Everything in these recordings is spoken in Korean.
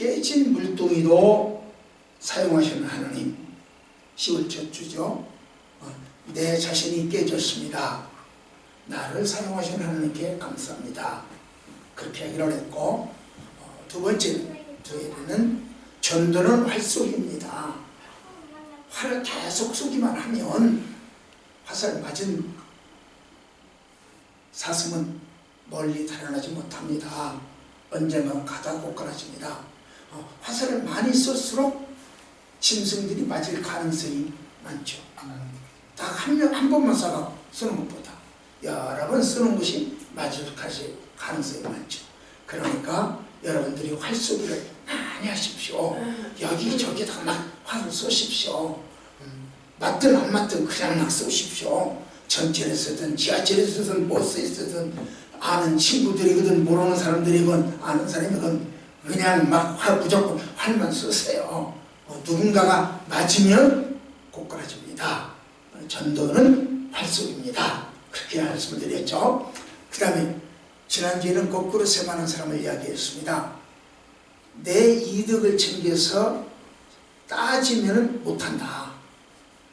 깨진 물동이도 사용하시는 하나님, 10월 첫 주죠. 내 자신이 깨졌습니다. 나를 사용하시는 하나님께 감사합니다. 그렇게 하기로 했고, 두 번째는 전도는 활 쏘기입니다. 활을 계속 쏘기만 하면 화살 맞은 사슴은 멀리 달아나지 못합니다. 언젠가 가다 고꾸라집니다. 화살을 많이 쏠수록 짐승들이 맞을 가능성이 많죠. 딱 한 번만 쏴서 쏘는 것보다 여러 번 쏘는 것이 맞을 가능성이 많죠. 그러니까 여러분들이 활쏘기를 많이 하십시오. 여기저기다 막 활을 쏘십시오. 맞든 안 맞든 그냥 막 쏘십시오. 전철에 쓰든 지하철에 쓰든 버스에 쓰든 아는 친구들이거든 모르는 사람들이건 아는 사람이건 그냥 막 무조건 활만 쏘세요. 누군가가 맞으면 고꾸라집니다. 전도는 활쏘기입니다. 그렇게 말씀을 드렸죠. 그 다음에 지난주에는 거꾸로 세만한 사람을 이야기했습니다. 내 이득을 챙겨서 따지면 못한다.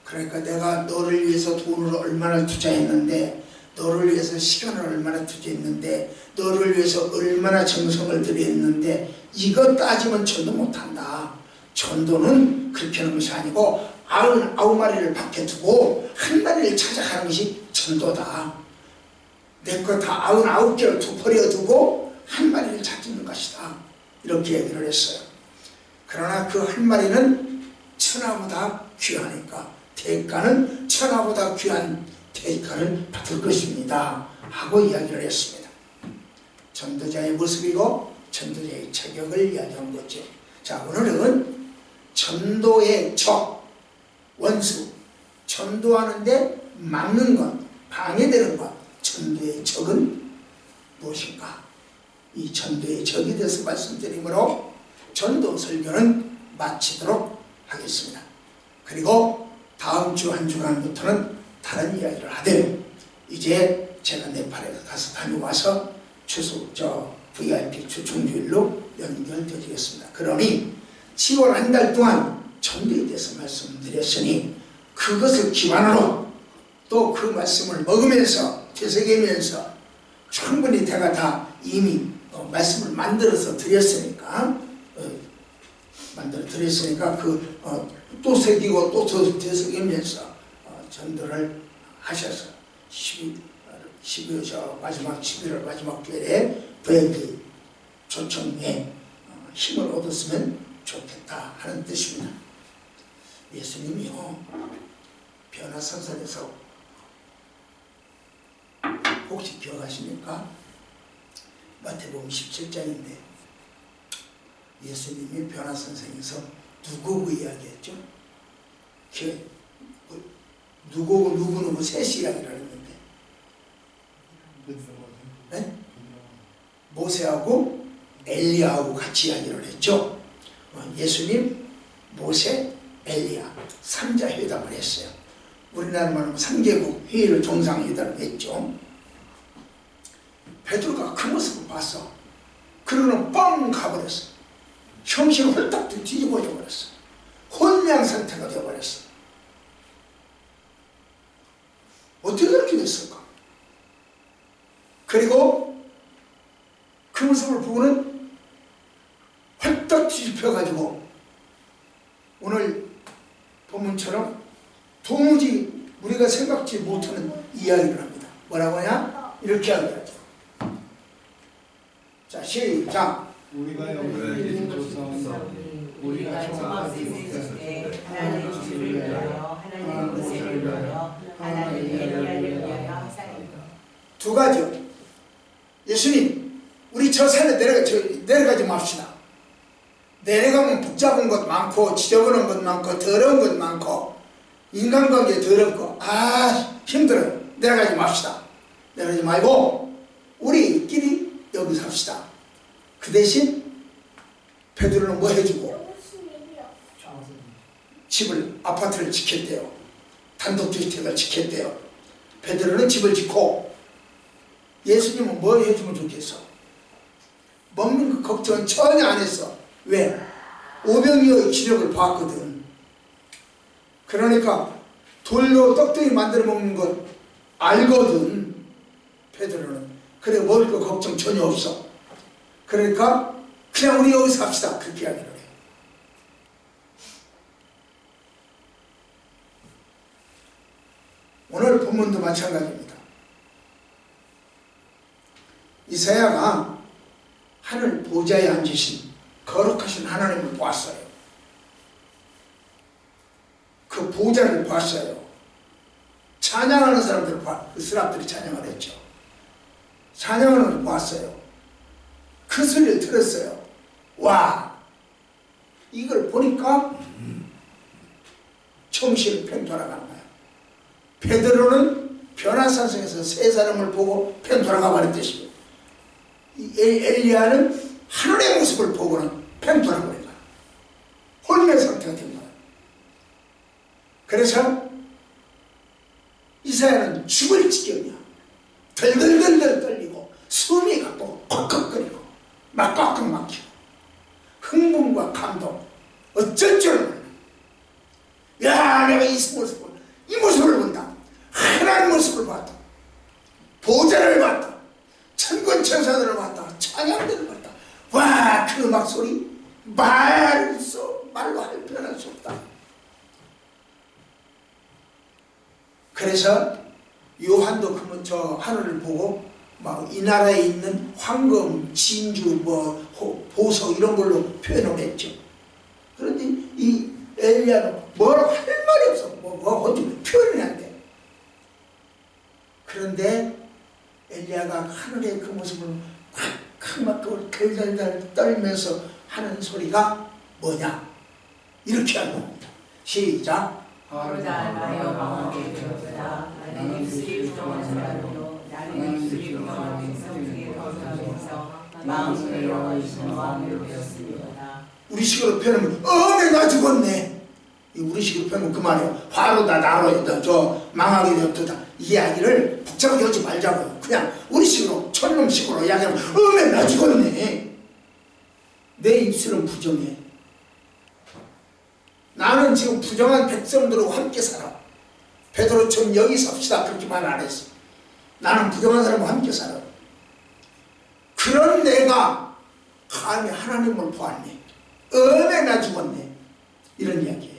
그러니까 내가 너를 위해서 돈을 얼마나 투자했는데, 너를 위해서 시간을 얼마나 투자했는데, 너를 위해서 얼마나 정성을 들였는데, 이거 따지면 전도 못한다. 전도는 그렇게 하는 것이 아니고 99마리를 밖에 두고 한 마리를 찾아가는 것이 전도다. 내 거 다 99개를 버려두고 한 마리를 찾는 것이다. 이렇게 얘기를 했어요. 그러나 그 한 마리는 천하보다 귀하니까 대가는 천하보다 귀한 대가를 받을 것입니다 하고 이야기를 했습니다. 전도자의 모습이고 전도자의 자격을 이야기한 거죠. 자, 오늘은 전도의 적, 원수, 전도하는데 막는 것, 방해되는 것, 전도의 적은 무엇인가? 이 전도의 적에 대해서 말씀드리므로 전도 설교는 마치도록 하겠습니다. 그리고 다음 주 한 주간부터는 다른 이야기를 하되, 이제 제가 네팔에 가서 다녀와서 VIP 초청주일로 연결드리겠습니다. 그러니 10월 한 달 동안 전도에 대해서 말씀드렸으니 그것을 기반으로 또 그 말씀을 먹으면서 되새기면서 충분히 제가 다 이미 말씀을 만들어서 드렸으니까 또 새기고 또 되새기면서 전도를 하셔서 11월 마지막 주일에 VIP 초청에 힘을 얻었으면 좋겠다 하는 뜻입니다. 예수님이요, 변화선상에서 혹시 기억하십니까? 마태복음 17장인데 예수님이 변화선상에서 누구고 이야기했죠? 누구고 누구 셋이 이야기를 했는데, 네? 모세하고 엘리야하고 같이 이야기를 했죠. 예수님, 모세, 엘리야 3자 회담을 했어요. 우리나라 말하면 3개국 회의를 정상회담을 했죠. 베드로가 그 모습을 봤어. 그러고는 뻥 가버렸어. 정신을 홀딱 뒤집어져 버렸어. 혼미한 상태가 되어버렸어. 어떻게 그렇게 됐을까? 그리고 그 모습을 보고는 홀딱 뒤집혀가지고 오늘 본문처럼 도무지 우리가 생각지 못하는 이야기를 합니다. 뭐라고 하냐? 이렇게 하더라고요. 자, 시작. 우리가 영광을 조사하며 우리가 정하지 때 하나님의 주를 위하여 하나님의 모세를 위하여 하나님의 엘리야를 위하여 하사이다. 두 가지요. 예수님, 우리 저 산에 내려가지 맙시다. 내려가면 복잡한 것 많고 지저분한 것 많고 더러운 것 많고 인간관계 더럽고 힘들어요. 내려가지 맙시다. 내려가지 말고 우리끼리 여기 삽시다. 그 대신 베드로는 뭐 해주고? 아파트를 지켰대요. 단독주택을 지켰대요. 베드로는 집을 짓고, 예수님은 뭐 해주면 좋겠어? 먹는 그 걱정은 전혀 안 했어. 왜? 오병이어의 기력을 봤거든. 그러니까 돌로 떡덩이 만들어 먹는 것 알거든, 베드로는. 그래, 먹을 거 걱정 전혀 없어. 그러니까 그냥 우리 여기서 합시다, 그렇게 이야기를 해. 오늘 본문도 마찬가지입니다. 이사야가 하늘 보좌에 앉으신 거룩하신 하나님을 보았어요. 그 보좌를 봤어요. 찬양하는 사람들을 그 스랍들이 찬양을 했죠. 찬양하는 걸 봤어요. 그 소리를 들었어요. 와, 이걸 보니까 정신을 팽 돌아가는 거야. 베드로는 변화산성에서 세 사람을 보고 팽 돌아가 버렸듯이, 엘리야는 하늘의 모습을 보고는 팽 돌아버린 거야. 혼매 상태가 된 거야. 그래서 이사야는 죽을 지경이야. 덜덜덜덜 떨리고 숨이 가쁘고 컥컥거리고 막 꽉꽉 막히고 흥분과 감동, 어쩔 줄 몰라. 야, 내가 이 모습을 본다. 하나님 모습을 봤다. 보좌를 봤다. 천군 천사들을 봤다. 찬양들을 봤다. 와, 그 음악 소리 말로 할 표현할 수 없다. 그래서 요한도 그러면 저 하늘을 보고 막 이 나라에 있는 황금, 진주, 보석 이런 걸로 표현을 했죠. 그런데 이 엘리야는 뭐라고 할 말이 없어. 어떻게 표현이 안 돼. 그런데 엘리야가 하늘의 그 모습을 막 덜덜덜 떨면서 하는 소리가 뭐냐? 이렇게 하는 겁니다. 시작. 바로다 나여 망하게 되었다. 나는 입술이 부정한 사람으로 나는 입술이 부정한 백성에게 거듭하면서 마음을 여호와이신 마음으로 되었습니다. 우리식으로 표현하면 내가 죽었네. 우리식으로 표현하면 그만이에요. 바로다 나로 저 망하게 되었다. 이 이야기를 복잡하게 하지 말자고요. 그냥 우리식으로 천놈식으로 이야기하면 나 죽었네. 내 입술은 부정해. 나는 지금 부정한 백성들하고 함께 살아. 베드로처럼 여기 삽시다 그렇게 말 안 했어. 나는 부정한 사람과 함께 살아. 그런 내가 감히 하나님을 보았네. 나 죽었네. 이런 이야기예요.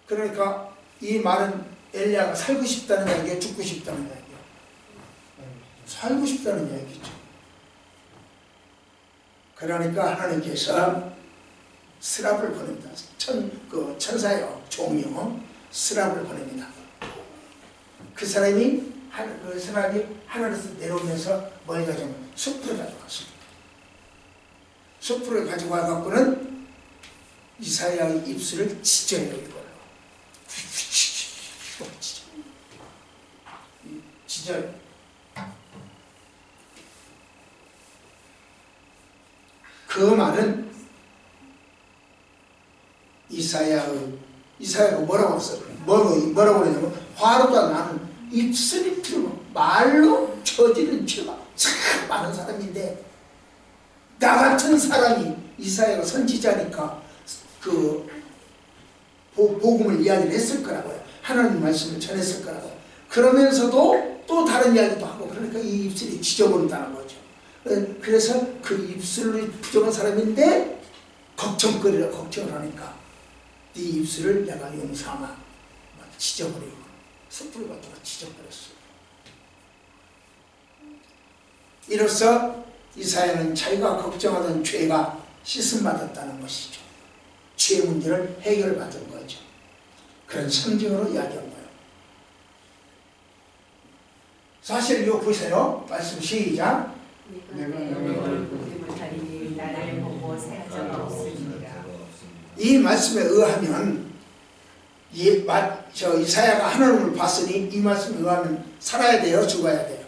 그러니까 이 말은 엘리야가 살고 싶다는 이야기예요, 죽고 싶다는 이야기예요? 살고 싶다는 이야기죠. 그러니까 하나님께서 스랍을 보냅니다. 천사요, 종이요, 스랍을 보냅니다. 그 사람이 하늘에서 내려오면서 뭘 가져오면 숯불을 가져왔습니다. 숯불을 가져와갖고는 이사야의 입술을 찢어요, 이걸로. 찢어요. 그 말은 이사야가 뭐라고 했어요? 뭐라고 그러냐면, 화로가 나는 입술이 피로 말로 저지른 죄가 참 많은 사람인데, 나 같은 사람이 이사야가 선지자니까 그 복음을 이야기를 했을 거라고요. 하나님 말씀을 전했을 거라고요. 그러면서도 또 다른 이야기도 하고, 그러니까 이 입술이 찢어버린다는 거죠. 그래서 그 입술로 부정한 사람인데 걱정거리라 걱정을 하니까 네 입술을 내가 용서하마 찢어버리고 숯불을 갖다가 찢어버렸어요. 이로써 이사야는 자기가 걱정하던 죄가 씻음받았다는 것이죠. 죄 문제를 해결받은 거죠. 그런 상징으로 이야기한 거예요. 사실 이거 보세요. 말씀 시작. 이 말씀에 의하면 이사야가 하나님을 봤으니 이 말씀에 의하면 살아야 돼요? 죽어야 돼요?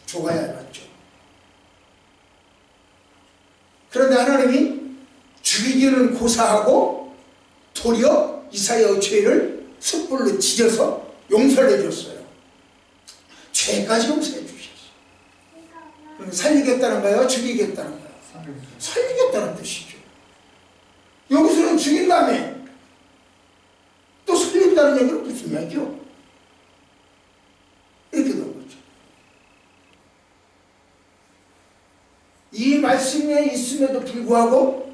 죽어야 맞죠. 그런데 하나님이 죽이기는 고사하고 도리어 이사야의 죄를 숯불로 찢어서 용서를 해줬어요. 죄까지 용서해 주셨어요. 살리겠다는 거예요? 죽이겠다는 거예요? 살리겠다는 뜻이죠. 여기서는 죽인 다음에 또 살린다는 얘기는 무슨 이야기요? 이렇게 된 거죠. 이 말씀에 있음에도 불구하고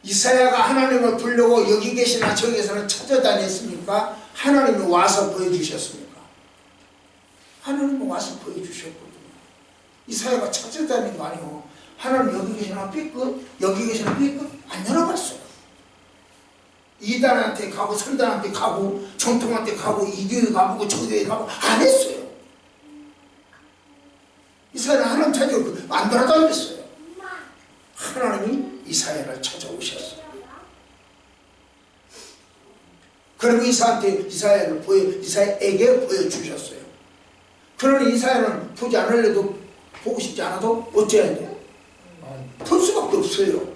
이사야가 하나님을 부르려고 여기 계시나 저기 계시나 찾아다녔습니까? 하나님이 와서 보여주셨습니까? 하나님이 와서 보여주셨거든요. 이사야가 찾아다닌 거 아니고 하나님 여기 계시나 삐끗 여기 계시나 삐끗 안 열어봤어요. 이단한테 가고 삼단한테 가고 정통한테 가고 이 교회 가고 저 교회 가고 안 했어요. 이사야는 하나님 찾아오고 안 돌아다녔어요. 하나님이 이사야를 찾아오셨어요. 그리고 이사야에게 보여주셨어요. 그러니 이사야는 보지 않으려도 보고 싶지 않아도 어째야 돼요? 볼 수밖에 없어요.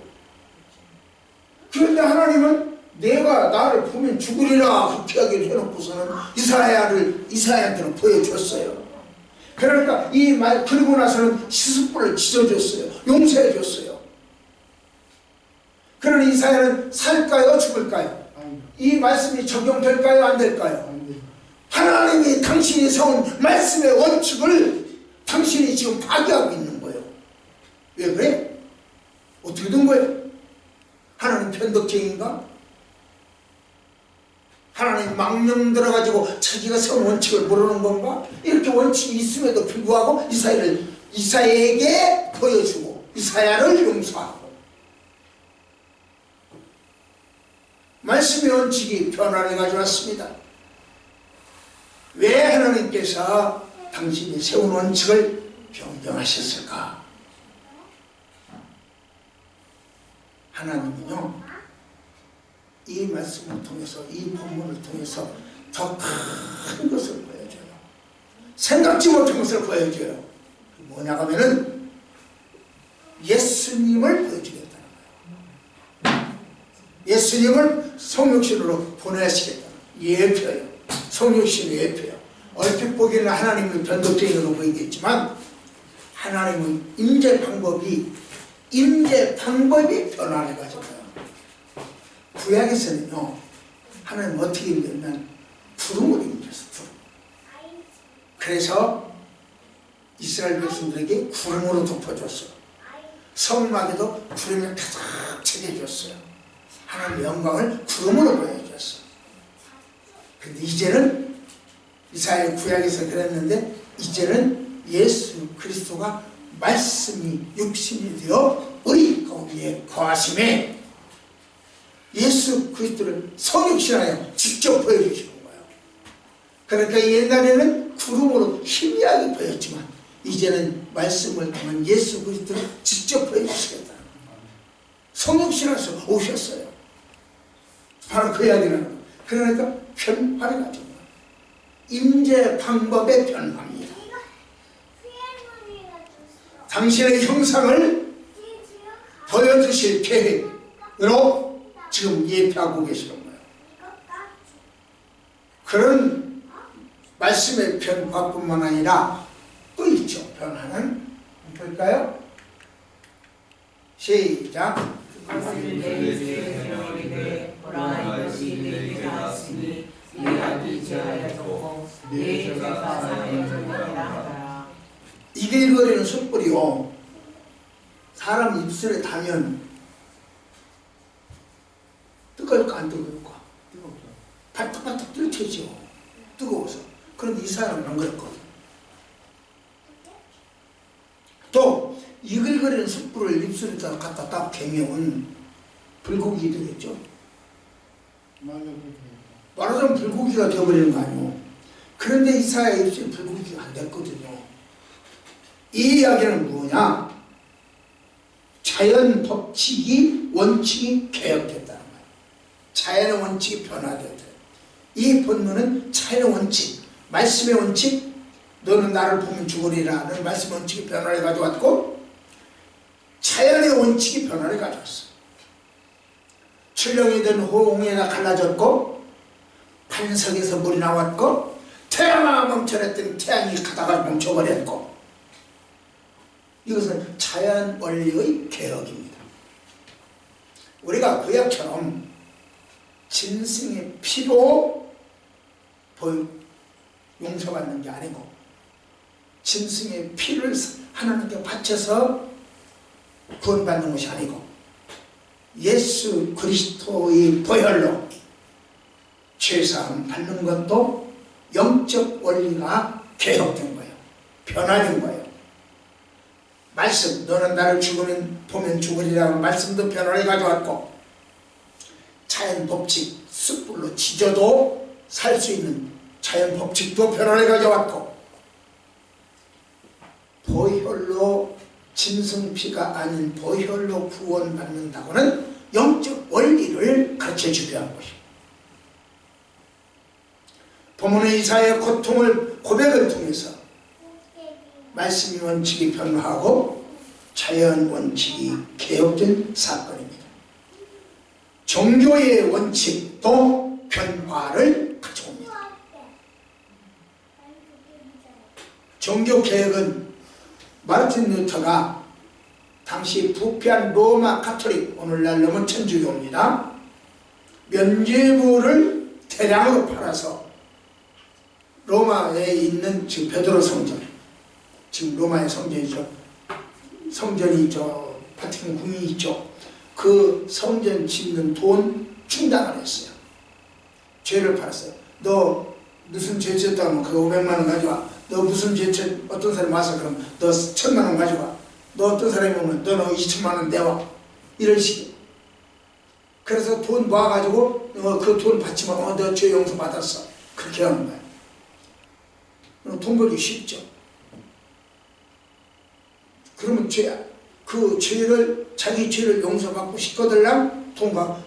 그런데 하나님은 내가 나를 보면 죽으리라 그렇게 하기를 해놓고서는 이사야한테는 보여줬어요. 그러니까 이 말 그리고 나서는 시습불을 지져줬어요. 용서해줬어요. 그러니 이사야는 살까요 죽을까요? 이 말씀이 적용될까요 안 될까요? 하나님이 당신이 세운 말씀의 원칙을 당신이 지금 파괴하고 있는 거예요. 왜 그래? 어떻게 된 거예요? 하나님 편덕쟁인가? 하나님 망령 들어가지고 자기가 세운 원칙을 모르는 건가? 이렇게 원칙이 있음에도 불구하고 이사야에게 보여주고 이사야를 용서하고 말씀의 원칙이 변화를 가져왔습니다. 왜 하나님께서 당신이 세운 원칙을 변경하셨을까? 하나님은요, 이 말씀을 통해서, 이 본문을 통해서 더 큰 것을 보여줘요. 생각지 못한 것을 보여줘요. 뭐냐 하면은 예수님을 보여주겠다는 거예요. 예수님을 성육신으로 보내시겠다는 예표예요. 성육신의 예표예요. 얼핏 보기에는 하나님은 변덕쟁이로 보이겠지만 하나님의 임재 방법이 변화를 가져가요. 구약에서는요, 하나님 어떻게 임재냐면 구름을 임재했어. 구름. 그래서 이스라엘 백성들에게 구름으로 덮어줬어요. 성막에도 구름이 가득 채워줬어요. 하나님의 영광을 구름으로 보여줬어요. 근데 이제는 이사야 구약에서 그랬는데 이제는 예수 그리스도가 말씀이 육신이 되어 우리 가운데 거하심에 예수 그리스도를 성육신하여 직접 보여주시는 거예요. 그러니까 옛날에는 구름으로 희미하게 보였지만 이제는 말씀을 통한 예수 그리스도를 직접 보여주시겠다는 거예요. 성육신하셔서 오셨어요. 바로 그 이야기라는 거예요. 그러니까 변화를 가진 거예요. 임재 방법의 변화입니다. 당신의 형상을 보여주실 계획으로 지금 예표하고 계시는 거예요. 그런 말씀의 변화뿐만 아니라 또 있죠. 변화는 볼까요? 시작. 이글거리는 숯불이요, 사람 입술에 닿으면 뜨거울까 안 뜨거울까? 발떡발떡 뜰테죠. 뜨거워서. 그런데 이 사람은 안 그랬거든. 또 이글거리는 숯불을 입술에다 갖다 딱 대면 불고기 되겠죠. 말하자면 불고기가 되어버리는 거 아니에요. 그런데 이사야의 입술에 불고기가 안 됐거든요. 이 이야기는 뭐냐? 자연 법칙이 원칙이 개혁됐다는 거예요. 자연의 원칙이 변화됐다. 이 본문은 자연의 원칙, 말씀의 원칙, 너는 나를 보면 죽으리라는 말씀의 원칙이 변화를 가져왔고 자연의 원칙이 변화를 가져왔어. 출렁이 된 호홍에다 갈라졌고 반석에서 물이 나왔고 태양아 멈춰냈더니 태양이 가다가 멈춰버렸고 이것은 자연 원리의 개혁입니다. 우리가 구약처럼 짐승의 피로 용서받는 게 아니고 짐승의 피를 하나님께 바쳐서 구원받는 것이 아니고 예수 그리스도의 보혈로 죄사함 받는 것도 영적 원리가 개혁된 거예요. 변화된 거예요. 말씀, 너는 나를 보면 죽으리라는 말씀도 변화를 가져왔고, 자연 법칙, 숯불로 지져도 살 수 있는 자연 법칙도 변화를 가져왔고, 보혈로 짐승피가 아닌 보혈로 구원받는다고는 영적 원리를 가르쳐주게 한 것입니다. 본문의 이사야의 고백을 통해서 말씀의 원칙이 변화하고 자연 원칙이 개혁된 사건입니다. 종교의 원칙도 변화를 가져옵니다. 종교개혁은 마르틴 루터가 당시 부패한 로마 가톨릭, 오늘날로는 천주교입니다. 면죄부를 대량으로 팔아서 로마에 있는 지금 베드로 성전, 지금 로마의 성전이죠. 성전이 있죠. 바티칸 궁이 있죠. 그 성전 짓는 돈 충당을 했어요. 죄를 팔았어요. 너 무슨 죄 졌다 하면 그 500만 원 가져와. 너 무슨 죄 어떤 사람이 와서 그러면 너 1000만 원 가져와. 너 어떤 사람이 오면 너는 2000만 원 내와. 이런 식이에요. 그래서 돈 모아가지고 그 돈 받지만 너 죄 용서 받았어. 그렇게 하는 거예요. 돈 벌기 쉽죠. 그러면 자기 죄를 용서받고 싶거들랑 돈과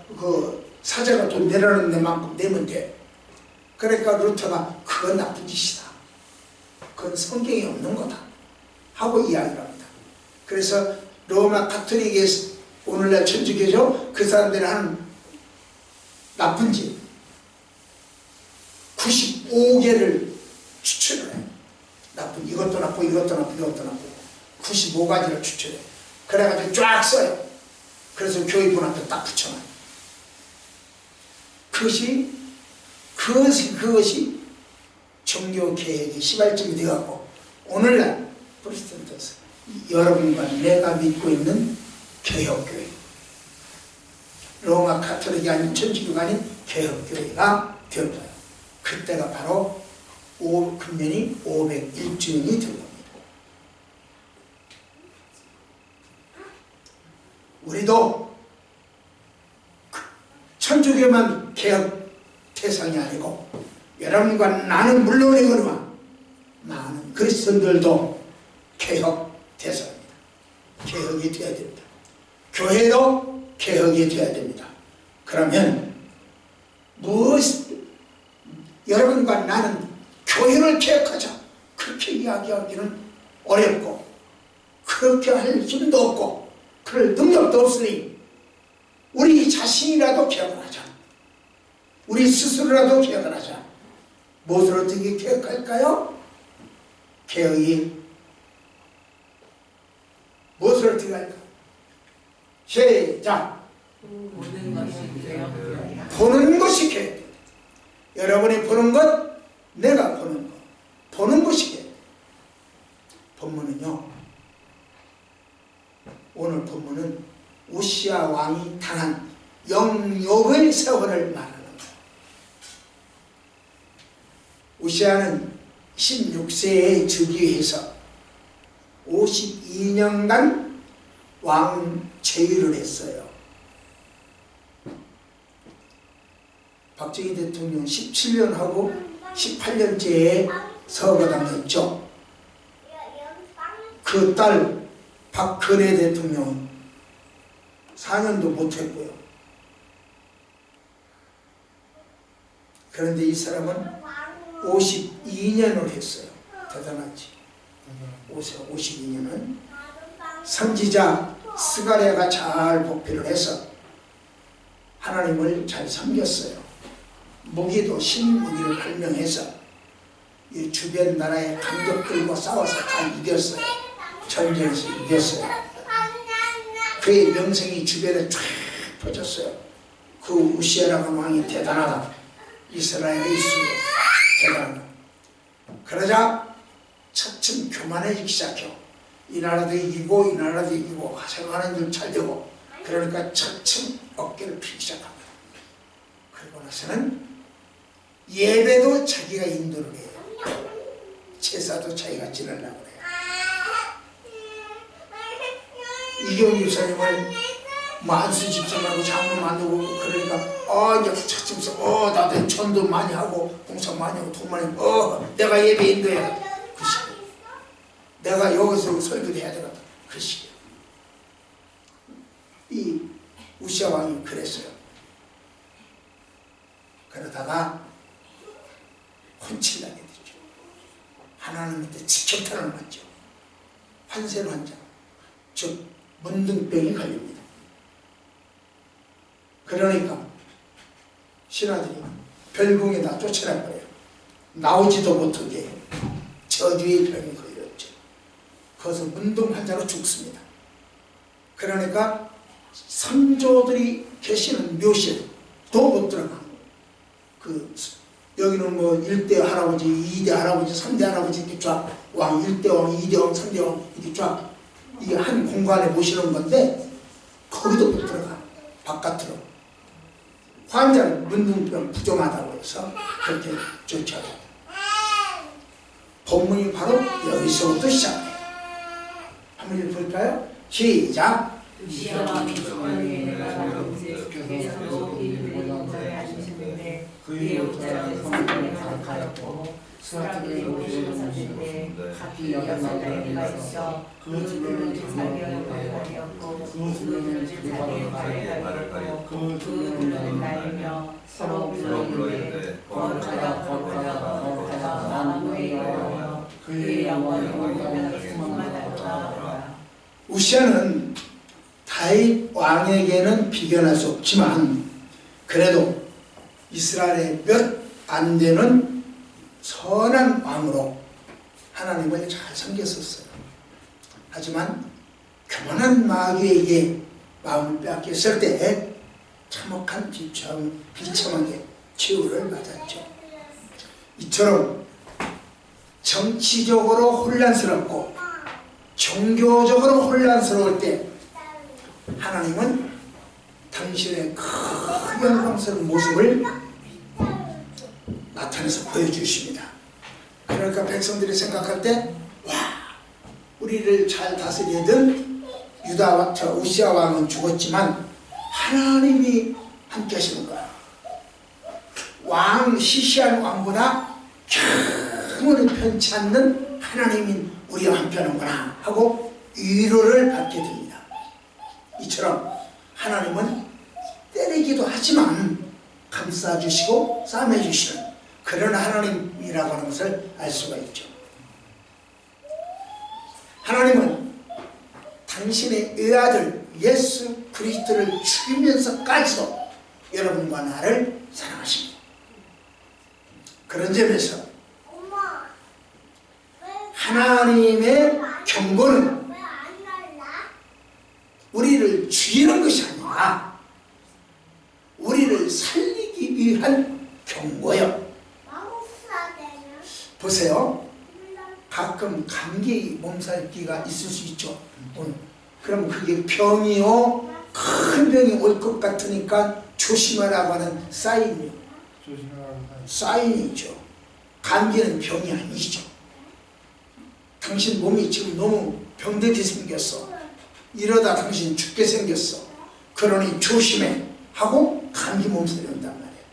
사자가 돈 내라는 데만큼 내면 돼. 그러니까 루터가 그건 나쁜 짓이다. 그건 성경에 없는 거다. 하고 이야기를 합니다. 그래서 로마 가톨릭에서 오늘날 천주교죠. 그 사람들이 하는 나쁜 짓 95개를 추천을 해요. 이것도 나쁘고 이것도 나쁘고 이것도 나쁘고 95가지를 추천해요. 그래가지고 쫙 써요. 그래서 교회분한테 딱 붙여놔요. 그것이 종교개혁의 시발점이 되어가고 오늘날 프로테스탄트 여러분과 내가 믿고 있는 개혁교회, 로마 가톨릭이 아닌 천주교가 아닌 개혁교회가 되었어요. 그때가 바로 금년이 501주년이 된 겁니다. 우리도 천주교만 개혁 대상이 아니고 여러분과 나는 물론이거니와 많은 그리스도인들도 개혁 대상입니다. 개혁이 되어야 됩니다. 교회도 개혁이 되어야 됩니다. 그러면 여러분과 나는 교회를 개혁하자 그렇게 이야기하기는 어렵고 그렇게 할 힘도 없고 그럴 능력도 없으니 우리 자신이라도 개혁을 하자. 우리 스스로라도 개혁을 하자. 무엇을 어떻게 개혁할까요? 개혁이 무엇을 어떻게 할까? 시작! 보는 것이 개혁. 여러분이 보는 것, 내가 보는 것. 보는 것이 개혁. 본문은요, 오늘 본문은 우시야 왕이 당한 영욕의 세월을 말하는 거예요. 우시야는 16세에 즉위해서 52년간 왕 제위를 했어요. 박정희 대통령 17년 하고 18년째에 서거당했죠. 그 딸 박근혜 대통령은 4년도 못했고요. 그런데 이 사람은 52년을 했어요. 대단하지. 52년은 선지자 스가랴가 잘 복비를 해서 하나님을 잘 섬겼어요. 무기도 신무기를 발명해서 이 주변 나라의 강적들과 싸워서 다 이겼어요. 전쟁에서 이겼어요. 그의 명성이 주변에 쫙 퍼졌어요. 그 우시아라는 왕이 대단하다. 이스라엘의 이수 대단하다. 그러자 차츰 교만해지기 시작해요. 이 나라도 이기고 이 나라도 이기고 생활하는 줄 잘 되고, 그러니까 차츰 어깨를 피기 시작합니다. 그리고 나서는 예배도 자기가 인도를 해요. 제사도 자기가 지내려고 해요. 이경 유사님을 만수 집사하고 장로 만들고 그러니까 이제 차츰서 나도 전도 많이 하고 봉사 많이 하고 돈 많이 하고 내가 예배 인도해야 그 시기. 내가 여기서 설교를 해야 되겠다 그 시기. 이 우시아 왕이 그랬어요. 그러다가 혼쭐나게 되죠. 하나님한테 직격탄을 맞죠. 환센 환자, 즉 문둥병이 걸립니다. 그러니까 신하들이 별궁에다 쫓아내버려요. 나오지도 못하게 저주의 병이 걸렸죠. 거기서 문둥 환자로 죽습니다. 그러니까 선조들이 계시는 묘실도 못 들어가. 여기는 뭐 1대 할아버지, 2대 할아버지, 3대 할아버지 이렇게 쫙 왕, 1대 왕, 2대 왕, 3대 왕 이렇게 쫙 이게 한 공간에 모시는 건데 거기도 못 들어가. 바깥으로. 환자는 문둥병 부정하다고 해서 그렇게 쫓아가요. 본문이 바로 여기서부터 시작해요. 한번 읽어볼까요? 시작! 우시아 왕이 죽은 나라로 계속해서 이를 하시는데 그의 목자는 성전에 가득하였고 수락들이 오시는 사실때 각기 여자가 있어 그 주변은 제사기를 발하였고 그 주변은 제사기를 발하였고 그 주변은 날며 서로 불러이르되 거룩하다 나무의 여호와여 그의 영광이 온갖 충만하도다. 우시아는 다윗 왕에게는 비견할 수 없지만 그래도 이스라엘의 몇 안 되는 선한 왕으로 하나님을 잘 섬겼었어요. 하지만 교만한 마귀에게 마음을 빼앗겼을 때 참혹한 비참하게 최후를 맞았죠. 이처럼 정치적으로 혼란스럽고 종교적으로 혼란스러울 때 하나님은 당신의 큰 영광스러운 모습을 나타내서 보여주십니다. 그러니까 백성들이 생각할 때 와, 우리를 잘 다스리던 우시아 왕은 죽었지만 하나님이 함께 하시는 거야. 시시한 왕보다 경을 편치 않는 하나님이 우리와 함께 하는구나 하고 위로를 받게 됩니다. 이처럼 하나님은 때리기도 하지만 감싸주시고 싸매주시는 그런 하나님이라고 하는 것을 알 수가 있죠. 하나님은 당신의 의아들 예수 그리스도를 죽이면서까지도 여러분과 나를 사랑하십니다. 그런 점에서 하나님의 경고는 우리를 죽이는 것이 아니라 우리를 살리기 위한 경고요. 보세요. 가끔 감기 몸살기가 있을 수 있죠. 그럼 그게 병이요 큰 병이 올 것 같으니까 조심하라고 하는 사인이요. 사인이죠. 감기는 병이 아니죠. 당신 몸이 지금 너무 병들게 생겼어. 이러다 당신 죽게 생겼어. 그러니 조심해 하고 감기 몸살이 온단 말이에요.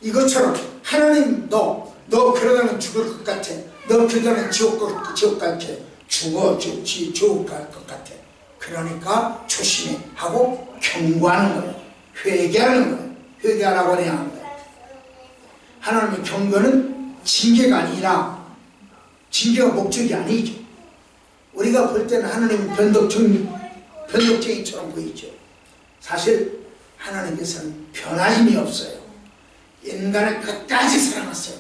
이것처럼 하나님 너 그러다는 죽을 것 같아. 너 그러다는 지옥 같아. 지옥 갈 것 같아. 그러니까 조심해 하고 경고하는 거예요. 회개하는 거예요. 회개하라고 해야 하는 거예요. 하나님의 경고는 징계가 아니라 징계가 목적이 아니죠. 우리가 볼 때는 하나님은 변덕쟁이처럼 보이죠. 사실 하나님께서는 변함이 없어요. 인간을 끝까지 사랑하세요.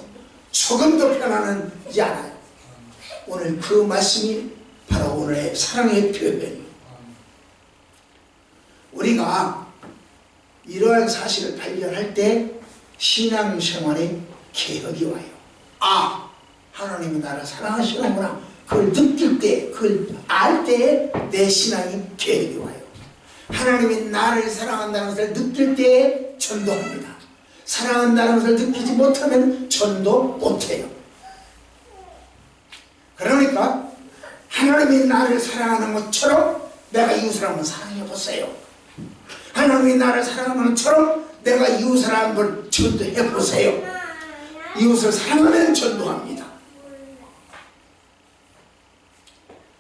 조금도 변하지 않아요. 오늘 그 말씀이 바로 오늘의 사랑의 표현. 우리가 이러한 사실을 발견할 때 신앙생활에 개혁이 와요. 아, 하나님이 나를 사랑하시는구나. 그걸 느낄 때, 그걸 알 때에 내 신앙이 개혁이 와요. 하나님이 나를 사랑한다는 것을 느낄 때에 전도합니다. 사랑한다는 것을 느끼지 못하면 전도 못해요. 그러니까 하나님이 나를 사랑하는 것처럼 내가 이웃을 한번 사랑해보세요. 하나님이 나를 사랑하는 것처럼 내가 이웃을 한번 전도해보세요. 이웃을 사랑하면 전도합니다.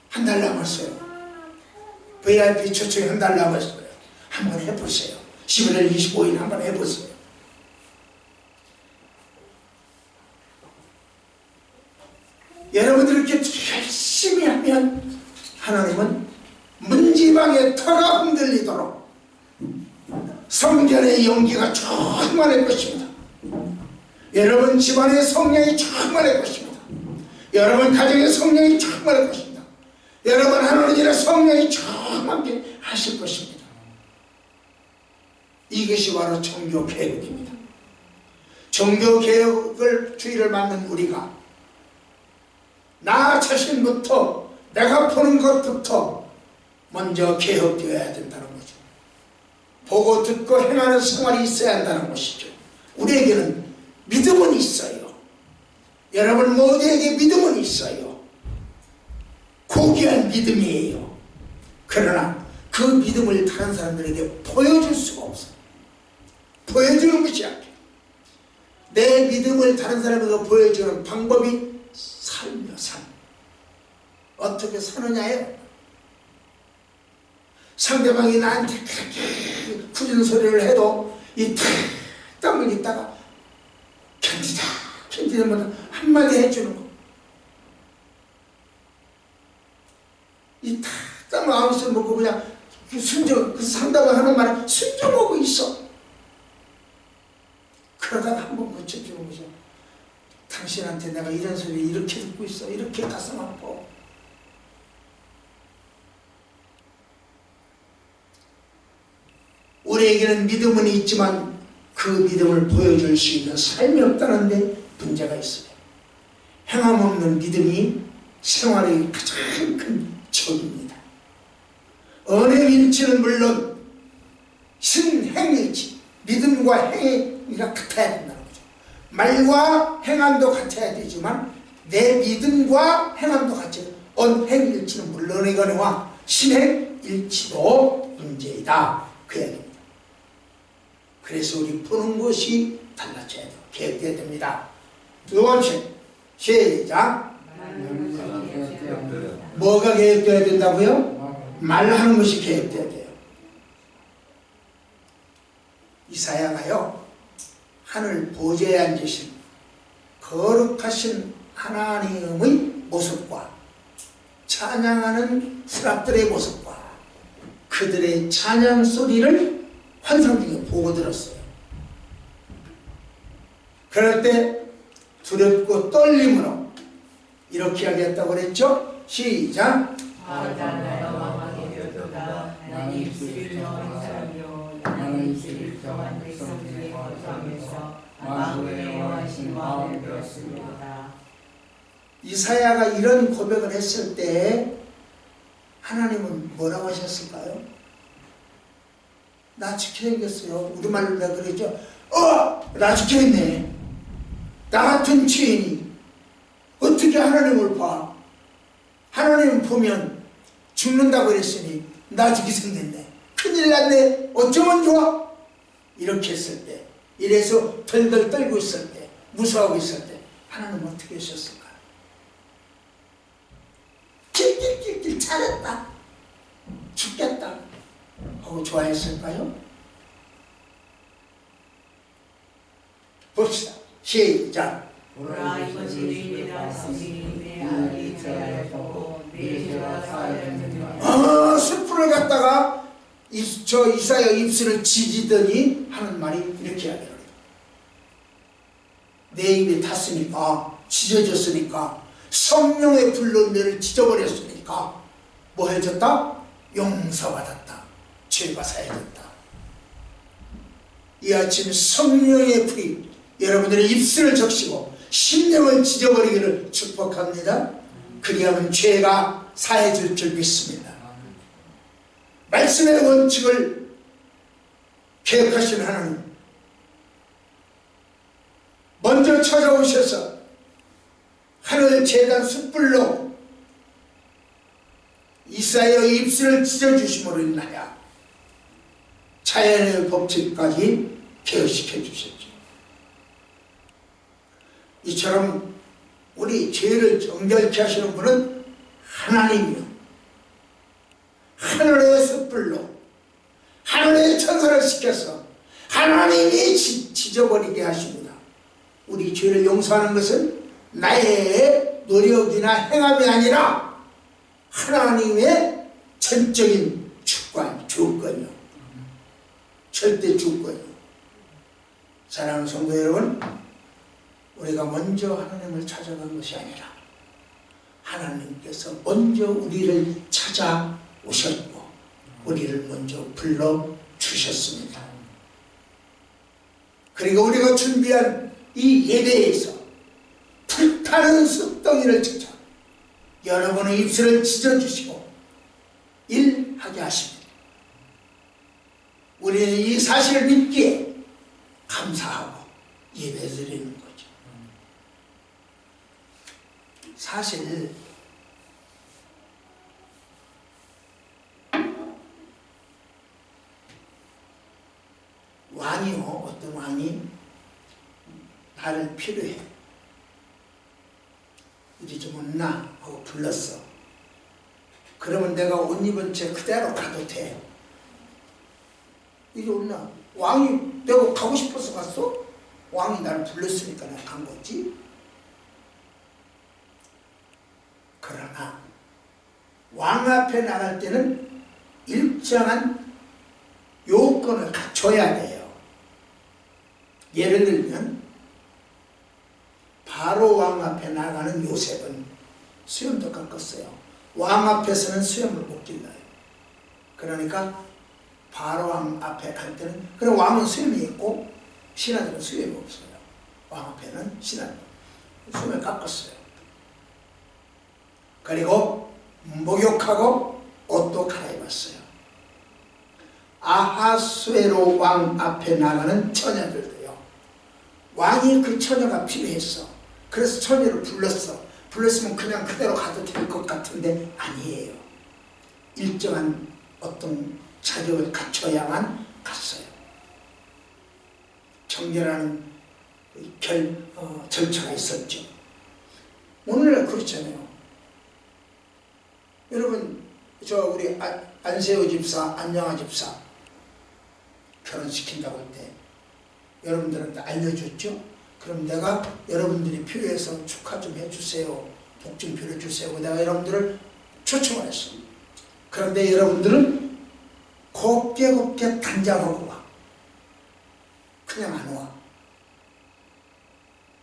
한 달 남았어요. VIP 초청이 한 달 남았어요. 한번 해보세요. 11월 25일 한번 해보세요. 여러분들이 이렇게 열심히 하면 하나님은 문지방의 터가 흔들리도록 성전의 용기가 충만할 것입니다. 여러분 집안의 성령이 충만할 것입니다. 여러분 가정의 성령이 충만할 것입니다. 여러분 하나님의 성령이 충만하게 하실 것입니다. 이것이 바로 종교개혁입니다. 종교개혁을 주의를 받는 우리가 나 자신부터 내가 보는 것부터 먼저 개혁되어야 된다는 거죠. 보고 듣고 행하는 생활이 있어야 한다는 것이죠. 우리에게는 믿음은 있어요. 여러분 모두에게 믿음은 있어요. 고귀한 믿음이에요. 그러나 그 믿음을 다른 사람들에게 보여줄 수가 없어요. 보여주는 것이 아니에요. 내 믿음을 다른 사람에게 보여주는 방법이 삶이요, 삶. 어떻게 사느냐예요. 상대방이 나한테 그렇게 굳은 소리를 해도 이 땀을 있다가 견디다 한마디 해주는 거. 이 땀을 아무 소리 먹고 그냥 그 상대방 하는 말에 순종하고 있어. 그러다가 한번 고쳐주는 거죠. 당신한테 내가 이런 소리 이렇게 듣고 있어. 이렇게 가슴 아파. 우리에게는 믿음은 있지만 그 믿음을 보여줄 수 있는 삶이 없다는 데 문제가 있어요. 행함 없는 믿음이 생활의 가장 큰 적입니다. 언행일치는 물론 신행일치, 믿음과 행위가 같아야 된다는 거죠. 말과 행함도 같아야 되지만 내 믿음과 행함도 같이 언행일치는 물론이거니와 신행일치도 문제이다. 그 얘기입니다. 그래서 우리 보는 것이 달라져야 돼요. 개혁돼야 됩니다. 두 번째, 시작. 뭐가 개혁돼야 된다고요? 말하는 것이 개혁돼야 돼요. 이사야가요, 하늘 보좌에 앉으신 거룩하신 하나님의 모습과 찬양하는 스랍들의 모습과 그들의 찬양 소리를 환상 중에 보고 들었어요. 그럴 때 두렵고 떨림으로 이렇게 하겠다고 그랬죠? 시작. 나는 입술이 정한 사람이요 나는 입술이 정한 백성들의 거룩함에서 만군의 여호와신 마음을 배웠습니다. 이사야가 이런 고백을 했을 때 하나님은 뭐라고 하셨을까요? 나 지켜야겠어요. 우리말로 내가 그랬죠. 나 지켜야겠네. 나 같은 죄인이 어떻게 하나님을 봐? 하나님 보면 죽는다고 그랬으니 나 죽이 생겼네. 큰일 났네. 어쩌면 좋아? 이렇게 했을 때, 이래서 덜덜 떨고 있을 때, 무서워하고 있을 때 하나님은 어떻게 하셨을까? 낄낄낄낄 잘했다. 죽겠다 하고 좋아했을까요? 봅시다. 시작. 보라 이것이 너희의 말씀이 내 알이 되하였고 내 죄와 사하였느니라. 수풀을 갖다가 저 이사야 입술을 지지더니 하는 말이 이렇게 하더라고요. 내 입에 탔으니까, 지져졌으니까, 성령의 불로 너를 지져버렸으니까 뭐 해줬다? 용서받았다. 죄가 사해졌다. 이 아침 성령의 불이 여러분들의 입술을 적시고 심령을 찢어버리기를 축복합니다. 그리하면 죄가 사해질 줄 믿습니다. 말씀의 원칙을 계획하신 하나님, 먼저 찾아오셔서 하늘 제단 숯불로 이사야의 입술을 찢어주심으로 인하여 자연의 법칙까지 개혁시켜 주셨죠. 이처럼 우리 죄를 정결케 하시는 분은 하나님이요, 하늘의 숯불로 하늘의 천사를 시켜서 하나님이 찢어버리게 하십니다. 우리 죄를 용서하는 것은 나의 노력이나 행함이 아니라 하나님의 전적인 주권, 주권이요, 절대 주권이요. 사랑하는 성도 여러분, 우리가 먼저 하나님을 찾아간 것이 아니라 하나님께서 먼저 우리를 찾아오셨고 우리를 먼저 불러주셨습니다. 그리고 우리가 준비한 이 예배에서 불타는 숯덩이를 쳐서 여러분의 입술을 찢어주시고 일하게 하십니다. 우리는 이 사실을 믿기에 감사하고 예배드리는 거죠. 사실 왕이요, 어떤 왕이 나를 필요해, 이리 좀 온나 하고 불렀어. 그러면 내가 옷 입은 채 그대로 가도 돼. 이리 온나. 왕이 내가 가고 싶어서 갔어? 왕이 나를 불렀으니까 내가 간 거지. 그러나 왕 앞에 나갈 때는 일정한 요건을 갖춰야 돼요. 예를 들면 바로 왕 앞에 나가는 요셉은 수염도 깎았어요. 왕 앞에서는 수염을 못 길러요. 그러니까 바로 왕 앞에 갈 때는, 그럼 왕은 수염이 있고 신하들은 수염이 없어요. 왕 앞에는 신하들 수염을 깎았어요. 그리고 목욕하고 옷도 갈아입었어요. 아하수에로 왕 앞에 나가는 처녀들도요, 왕이 그 처녀가 필요했어. 그래서 처녀를 불렀어. 불렀으면 그냥 그대로 가도 될 것 같은데 아니에요. 일정한 어떤 자격을 갖춰야만 갔어요. 정결하는 절차가 있었죠. 오늘날 그렇잖아요. 여러분, 우리 안세호 집사, 안영아 집사 결혼시킨다고 할 때 여러분들한테 알려줬죠? 그럼 내가 여러분들이 필요해서 축하 좀 해주세요, 복 좀 빌어주세요, 내가 여러분들을 초청을 했어. 그런데 여러분들은 곱게 단장하고 와. 그냥 안 와.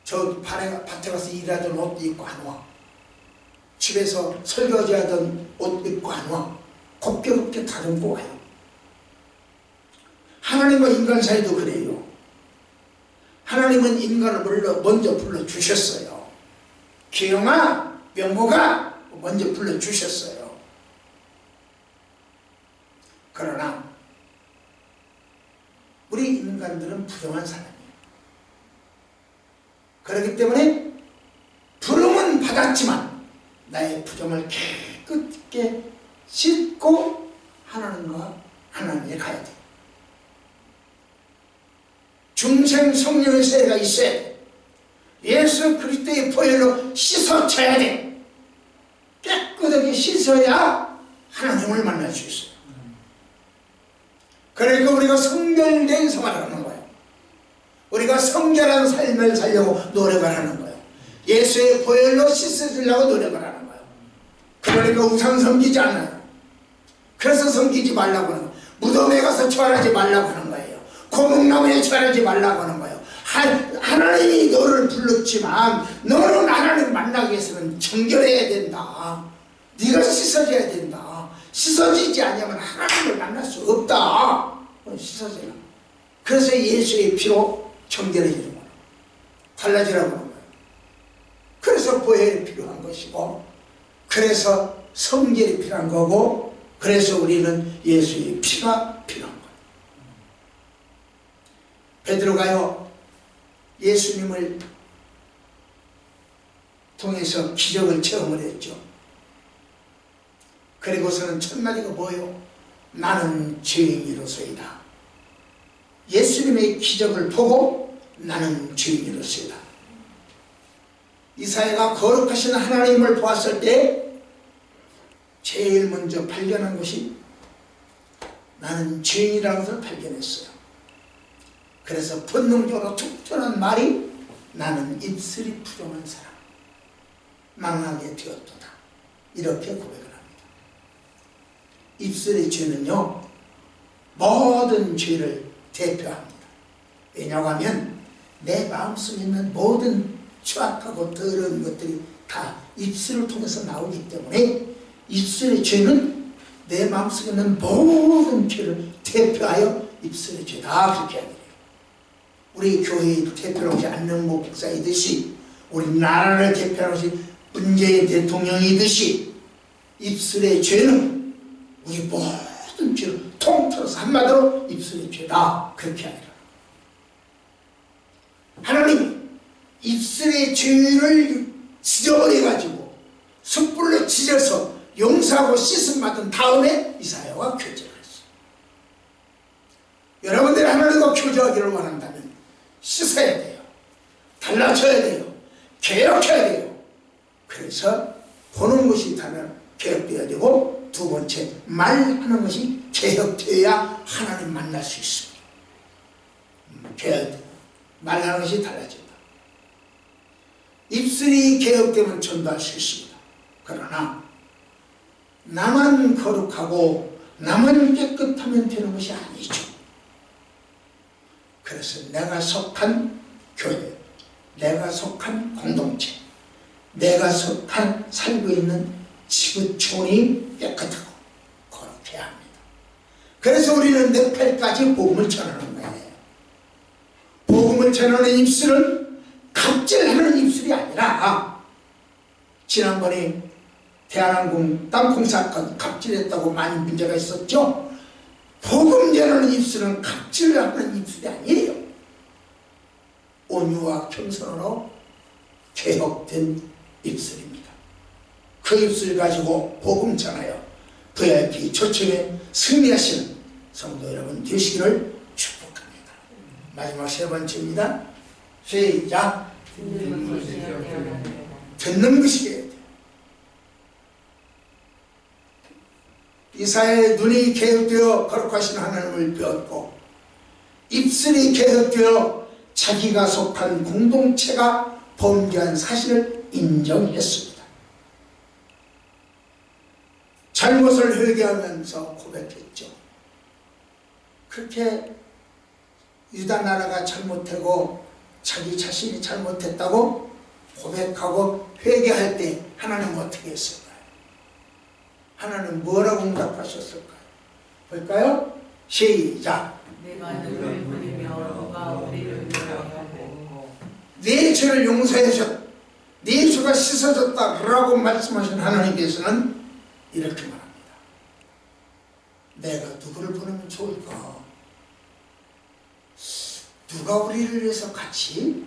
저 밭에 가서 일하던 옷도 입고 안 와. 집에서 설거지하던 옷 입고 안 와. 곱게 다듬고 와요. 하나님과 인간 사이도 그래요. 하나님은 인간을 먼저 불러주셨어요. 기영아, 명호가 먼저 불러주셨어요. 그러나 우리 인간들은 부정한 사람이에요. 그렇기 때문에 부름은 받았지만 나의 부정을 깨끗게 씻고 하나님에 가야 돼. 중생 성령의 세례가 있어야 돼. 예수 그리스도의 보혈로 씻어줘야 돼. 깨끗하게 씻어야 하나님을 만날 수 있어요. 그러니까 우리가 성결된 생활을 하는 거예요. 우리가 성결한 삶을 살려고 노력을 하는 거예요. 예수의 보혈로 씻어주려고 노력을 하는 거예요. 그러니까 우상 섬기지 않아요. 그래서 섬기지 말라고 하는 거예요. 무덤에 가서 절하지 말라고 하는 거예요. 고목나무에 절하지 말라고 하는 거예요. 하나님이 너를 불렀지만 너는 하나님을 만나기 위해서는 정결해야 된다. 네가 씻어져야 된다. 씻어지지 않으면 하나님을 만날 수 없다. 씻어져라. 그래서 예수의 피로 정결해지는 거예요. 달라지라고 하는 거예요. 그래서 보혈이 필요한 것이고, 그래서 성결이 필요한 거고, 그래서 우리는 예수의 피가 필요한 거예요. 베드로가요, 예수님을 통해서 기적을 체험을 했죠. 그리고서는 첫 마디가 뭐예요? 나는 죄인이로소이다. 예수님의 기적을 보고 나는 죄인이로소이다. 이사야가 거룩하신 하나님을 보았을 때 제일 먼저 발견한 것이 나는 죄인이라는 것을 발견했어요. 그래서 본능적으로 툭 튀어나온 말이 나는 입술이 부정한 사람, 망하게 되었도다. 이렇게 고백을 합니다. 입술의 죄는요, 모든 죄를 대표합니다. 왜냐고 하면 내 마음속에 있는 모든 추악하고 더러운 것들이 다 입술을 통해서 나오기 때문에 입술의 죄는 내 마음속에 있는 모든 죄를 대표하여 입술의 죄다 그렇게 합니다. 우리 교회의 대표로 오신 안녕모 목사이듯이, 우리 나라를 대표로 오신 문재인 대통령이듯이 입술의 죄는 우리 모든 죄를 통틀어서 한마디로 입술의 죄다 그렇게 하니라. 하나님이 입술의 죄를 찢어버려가지고 숯불로 찢어서 용서하고 씻음받은 다음에 이사야와 교제를 했어요. 여러분들이 하나님과 교제하기를 원한다면 씻어야 돼요. 달라져야 돼요. 개혁해야 돼요. 그래서 보는 것이 다른 개혁되어야 되고, 두 번째 말하는 것이 개혁되어야 하나님 만날 수 있습니다. 개혁, 말하는 것이 달라진다. 입술이 개혁되면 전도할 수 있습니다. 그러나 나만 거룩하고 나만 깨끗하면 되는 것이 아니죠. 그래서 내가 속한 교회, 내가 속한 공동체, 내가 속한 살고 있는 지구촌이 깨끗하고 거룩해야 합니다. 그래서 우리는 넷팔까지 복음을 전하는 거예요. 복음을 전하는 입술은 갑질하는 입술이 아니라, 지난번에 대한항공 땅콩 사건 갑질했다고 많은 문제가 있었죠. 복음 전하는 입술은 갑질하는 입술이 아니에요. 온유와 겸손으로 개혁된 입술입니다. 그 입술 가지고 복음 전하여 VIP 초청에 승리하시는 성도 여러분 되시기를 축복합니다. 마지막 세 번째입니다. 시작. 듣는 것이 돼야 돼요. 이사야의 눈이 개혁되어 거룩하신 하나님을 배웠고, 입술이 개혁되어 자기가 속한 공동체가 범죄한 사실을 인정했습니다. 잘못을 회개하면서 고백했죠. 그렇게 유다 나라가 잘못하고 자기 자신이 잘못했다고 고백하고 회개할 때 하나님은 어떻게 했을까요? 하나님 뭐라고 응답하셨을까요? 볼까요? 시작. 내가 너를 부리며 너가 우리를 용서하고 네 죄를 용서해서 네 죄가 씻어졌다라고 말씀하신 하나님께서는 이렇게 말합니다. 내가 누구를 보내면 좋을까? 누가 우리를 위해서 같이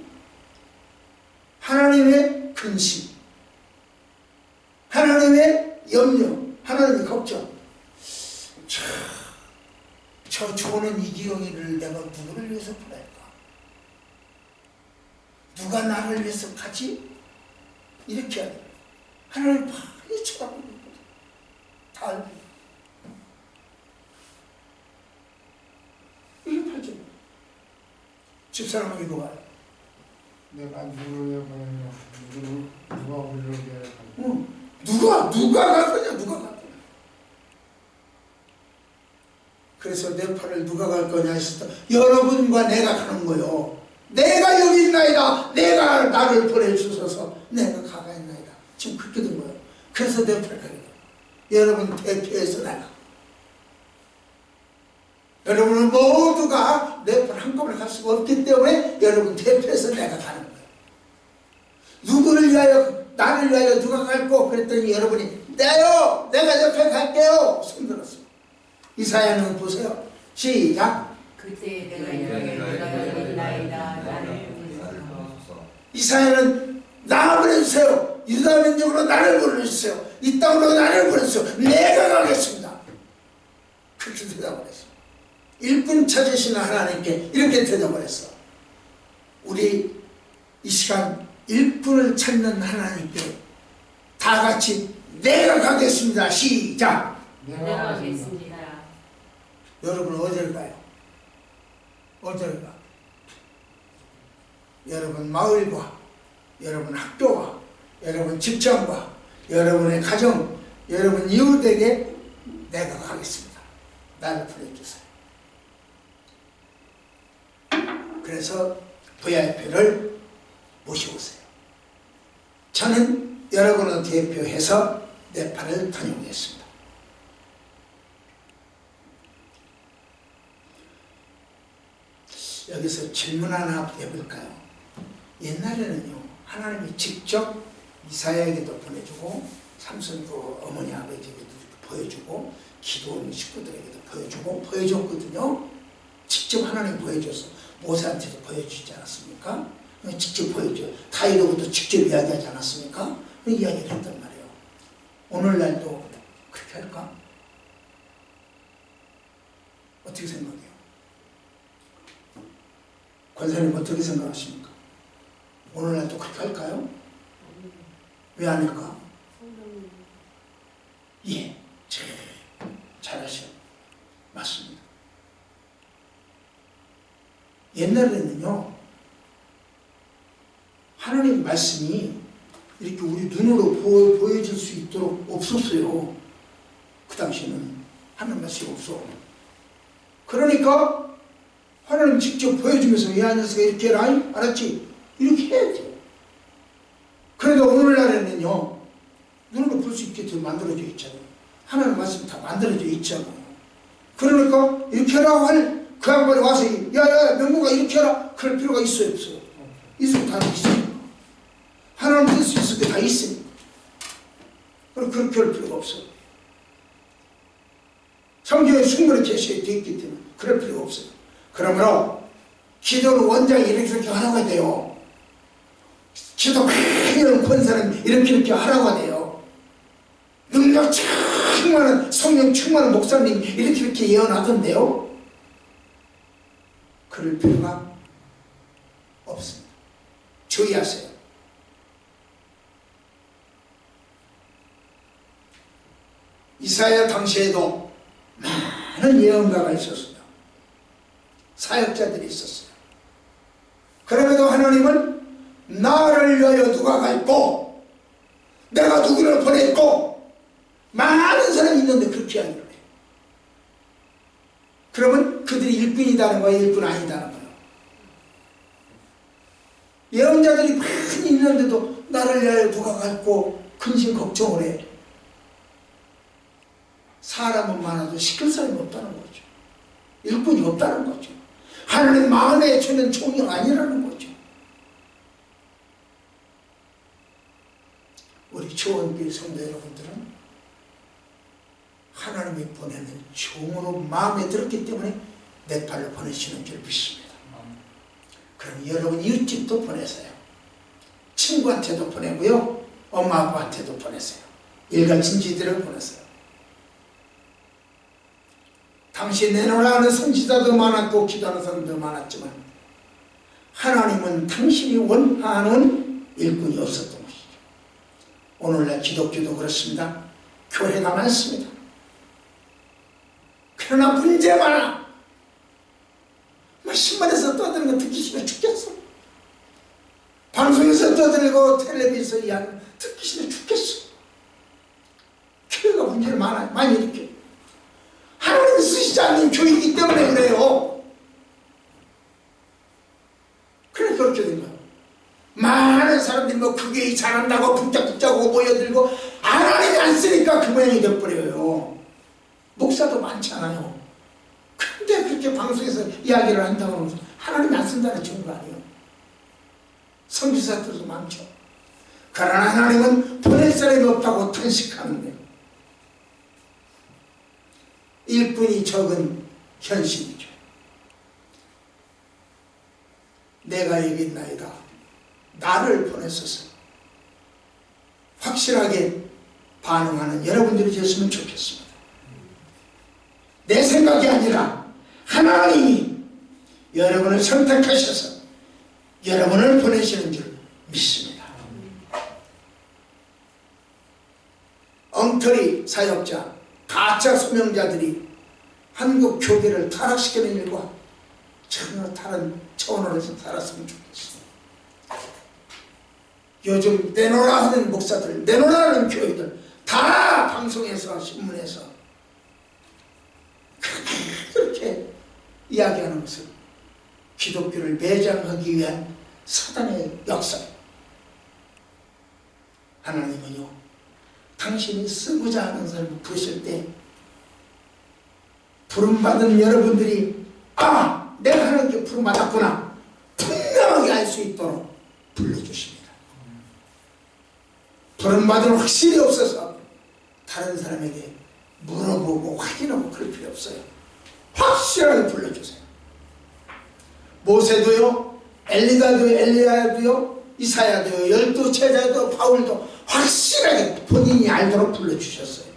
하나님의 근심, 하나님의 염려, 하나님의 걱정, 저 좋은 이기영이를 내가 누구를 위해서 보낼까? 누가 나를 위해서 같이 이렇게 하냐? 하나님 많이 쳐다보고 있거든. 다 알고. 이게 팔죠. 집사람은 이거 봐요. 내가 누구를 위해 보내냐? 누가 우리를 위해 누가 갈 거냐? 누가 갈 거냐? 그래서 내 팔을 누가 갈 거냐 했을 때 여러분과 내가 가는 거요. 내가 여기 있나이다. 내가 나를 보내주셔서 내가 가가 있나이다. 지금 그렇게 된 거예요. 그래서 내 팔을 가게 돼요. 여러분 대표해서 내가, 여러분은 모두가 내 편 한꺼번에 갈 수가 없기 때문에 여러분 대표해서 내가 가는 거예요. 누구를 위하여, 나를 위하여 누가 갈고? 그랬더니 여러분이 내요, 내가 옆에 갈게요 손들었어요. 이사야는 보세요. 시작. 그때 내가 열리나이다. 나를 이사야는 나 보내주세요. 유다 민족으로 나를 보내주세요. 이 땅으로 나를 보내주세요. 내가 가겠습니다. 그렇게 대답을 했어. 일꾼 찾으시는 하나님께 이렇게 대답을 했어. 우리 이 시간 일꾼을 찾는 하나님께 다 같이 내가 가겠습니다. 시작. 내가 가겠습니다. 여러분 어디를 가요? 어디를 가? 여러분 마을과, 여러분 학교와, 여러분 직장과, 여러분의 가정, 여러분 이웃에게 내가 가겠습니다. 나를 보내주세요. 그래서 VIP를 모셔오세요. 저는 여러분을 대표해서 네팔을 다녀오겠습니다. 여기서 질문 하나 해볼까요? 옛날에는요, 하나님이 직접 이사야에게도 보내주고, 삼손도 어머니 아버지에게도 보여주고, 기도원 식구들에게도 보여줬거든요. 직접 하나님 보여줘서 모세한테도 보여주지 않았습니까? 직접 보여줘요. 다윗하고도 직접 이야기하지 않았습니까? 이야기를 했단 말이에요. 오늘날도 그렇게 할까? 어떻게 생각해요? 권사님 어떻게 생각하십니까? 오늘날도 그렇게 할까요? 왜 안 할까? 예, 잘하셔요. 맞습니다. 옛날에는요, 하나님 말씀이 이렇게 우리 눈으로 보여질 수 있도록 없었어요. 그 당시에는 하나님 말씀이 없어. 그러니까 하나님 직접 보여주면서 야, 녀석아 이렇게 해라, 알았지? 이렇게 해야 돼요. 그러니까 오늘날에는요, 눈으로 볼 수 있게 만들어져 있잖아요. 하나님 말씀 다 만들어져 있잖아요. 그러니까 이렇게 하라고 할 그 양반이 와서 야야 명무가 이렇게 해라 그럴 필요가 있어요, 없어요? 있으면 다 있으니까. 하나님 뜻이 있을 때 다 있으니까. 그럼 그렇게 할 필요가 없어요. 성경에 충분히 제시되어 있기 때문에 그럴 필요가 없어요. 그러므로 기도는 원장이 이렇게 하라고 돼요. 기도 많이 하는 권사는 이렇게 하라고 돼요. 능력 충만한, 성령 충만한 목사님 이렇게 예언하던데요. 그럴 필요가 없습니다. 주의하세요. 이사야 당시에도 많은 예언가가 있었어요. 사역자들이 있었어요. 그럼에도 하나님은 나를 위하여 누가 갈고 내가 누구를 보냈고 많은 사람이 있는데 그렇게 이야기를 해요. 그러면 그들이 일꾼이다는 거예요, 일꾼 아니다는 거예요? 예언자들이 많이 있는데도 나를 위하여 누가 갈고 근심 걱정을 해. 사람은 많아도 시킬 사람이 없다는 거죠. 일꾼이 없다는 거죠. 하나님 마음에 주는 종이 아니라는 거죠. 우리 초원교회 성도 여러분들은 하나님이 보내는 종으로 마음에 들었기 때문에 네팔로 보내시는 줄 믿습니다. 그럼 여러분 이웃집도 보내세요. 친구한테도 보내고요, 엄마 아빠한테도 보내세요. 일가친지들을 보내세요. 당시 내놓으라 하는 선지자도 많았고 기도하는 사람도 많았지만 하나님은 당신이 원하는 일꾼이 없었던 것이죠. 오늘날 기독교도 그렇습니다. 교회가 많습니다. 그러나 문제 많아. 신문에서 떠드는 거 듣기 싫어 죽겠어. 방송에서 떠들고 텔레비에서 이야기 듣기 싫어 죽겠어. 교회가 문제를 많이 일으켜. 하나님이 쓰시지 않는 교회이기 때문에 그래요. 그래 그렇게 된 거예요. 많은 사람들이 그 교회 잘한다고 붙잡고 모여들고 하나님이 안 안 쓰니까 그 모양이 돼버려요. 목사도 많잖아요. 근데 그렇게 방송에서 이야기를 한다고 하면 하나님이 안 쓴다는 증거 아니에요. 선지자들도 많죠. 그러나 하나님은 보낼 사람이 없다고 탄식하는데 일꾼이 적은 현실이죠. 내가 여기 있나이다. 나를 보내소서. 확실하게 반응하는 여러분들이 되었으면 좋겠습니다. 내 생각이 아니라 하나님이 여러분을 선택하셔서 여러분을 보내시는 줄 믿습니다. 엉터리 사역자, 가짜 소명자들이 한국 교회를 타락시키는 일과 전혀 다른 차원으로 살았으면 좋겠습니다. 요즘 내놓으라 하는 목사들, 내놓으라 하는 교회들 다 방송에서 신문에서 그렇게 이야기하는 것은 기독교를 매장하기 위한 사단의 역사예요. 하나님은요, 당신이 쓰고자 하는 사람을 부르실 때 부름받은 여러분들이 아, 내가 하나님께 부름받았구나 분명하게 알 수 있도록 불러주십니다. 부름받은 확신이 없어서 다른 사람에게 물어보고 확인하고 그럴 필요 없어요. 확실하게 불러주세요. 모세도요, 엘리야도요, 이사야도요, 12 제자도 바울도 확실하게 본인이 알도록 불러주셨어요.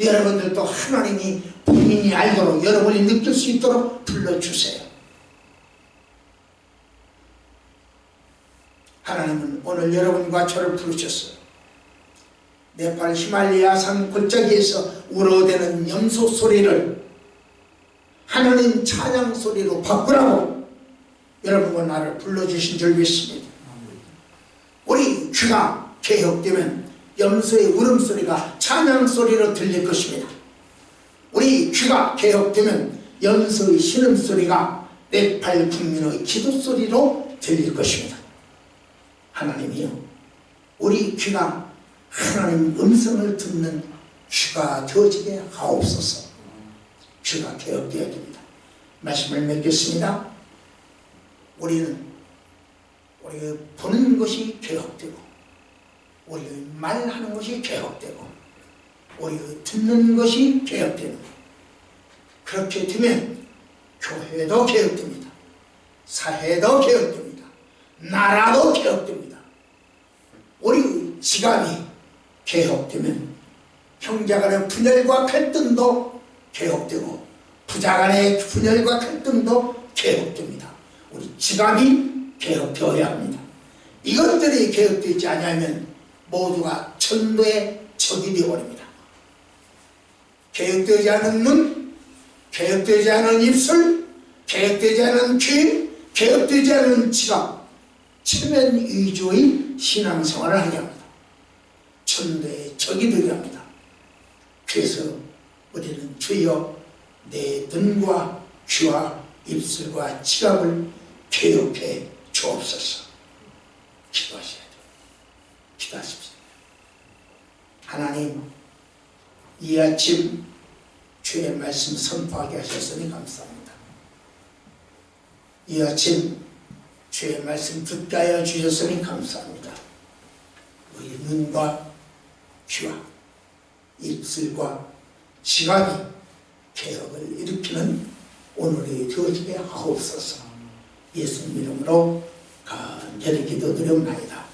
여러분들도 하나님이 본인이 알도록 여러분이 느낄 수 있도록 불러주세요. 하나님은 오늘 여러분과 저를 부르셨어요. 네팔 히말라야 산 골짜기에서 우러대는 염소 소리를 하나님 찬양 소리로 바꾸라고 여러분과 나를 불러주신 줄 믿습니다. 우리 귀가 개혁되면 염소의 울음소리가 찬양 소리로 들릴 것입니다. 우리 귀가 개혁되면 염소의 신음소리가 네팔 국민의 기도 소리로 들릴 것입니다. 하나님이요, 우리 귀가 하나님 음성을 듣는 귀가 되어지게 하옵소서. 귀가 개혁되어야 됩니다. 말씀을 맺겠습니다. 우리 보는 것이 개혁되고, 우리 말하는 것이 개혁되고, 우리 듣는 것이 개혁되는 것. 그렇게 되면 교회도 개혁됩니다. 사회도 개혁됩니다. 나라도 개혁됩니다. 우리 지갑이 개혁되면 형제간의 분열과 갈등도 개혁되고 부자간의 분열과 갈등도 개혁됩니다. 우리 지갑이 개혁되어야 합니다. 이것들이 개혁되지 않으면 모두가 천도의 적이 되어버립니다. 개혁되지 않은 눈, 개혁되지 않은 입술, 개혁되지 않은 귀, 개혁되지 않은 지갑, 체면 위주의 신앙생활을 하게 합니다. 천도의 적이 되게 합니다. 그래서 우리는 주여 내 눈과 귀와 입술과 지갑을 개혁해 주옵소서. 기도하셔야 돼요. 기도하십시오. 하나님, 이 아침 주의 말씀 선포하게 하셨으니 감사합니다. 이 아침 주의 말씀 듣게 하여 주셨으니 감사합니다. 우리 눈과 귀와 입술과 지갑이 개혁을 일으키는 오늘이 되어지게 하옵소서. 예수님 이름으로 간절히 기도드리옵나이다.